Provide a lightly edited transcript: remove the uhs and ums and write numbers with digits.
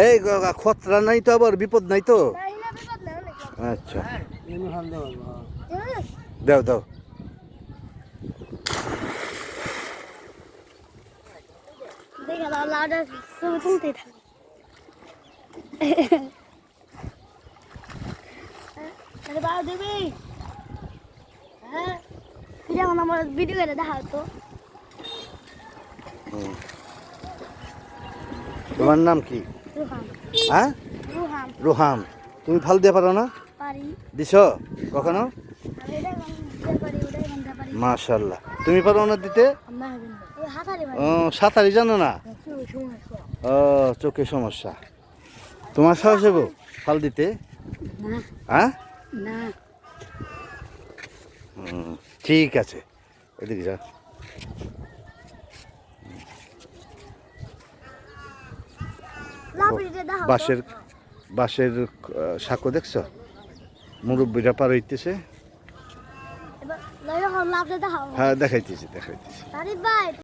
এই খতরা নাই তো, আবার বিপদ নাই তো? আচ্ছা দাও দাও। দেখে দাও লাউডা ছবি তুলতে থাকে। আরে বাবা দেবী, হ্যাঁ যখন আমার ভিডিও করে দেখা তো। তোমার নাম কি? রুহাম। হ্যাঁ রুহাম। রোহাম। তুমি ফাল দিয়ে পারো না? পারি। দিছ কখনো? আমি এটা গান পারি, ওটাই গান পারি। মাশাআল্লাহ। তুমি পারো না দিতে? আমরা ওই হাতারে পারি। ও সাঁতারই জানো না? ও চোখে সমস্যা। তোমার সাহস হবো ফাল দিতে? না হ্যাঁ না। ঠিক আছে, এদিকে যা। লাভরিটা দাও। বাঁশের বাঁশের সাঁকো দেখছো? মুরব্বীরা পার হইতেছে। এবার লাভটা দাও। হ্যাঁ দেখাইতেছি দেখাইতেছি। আরে ভাই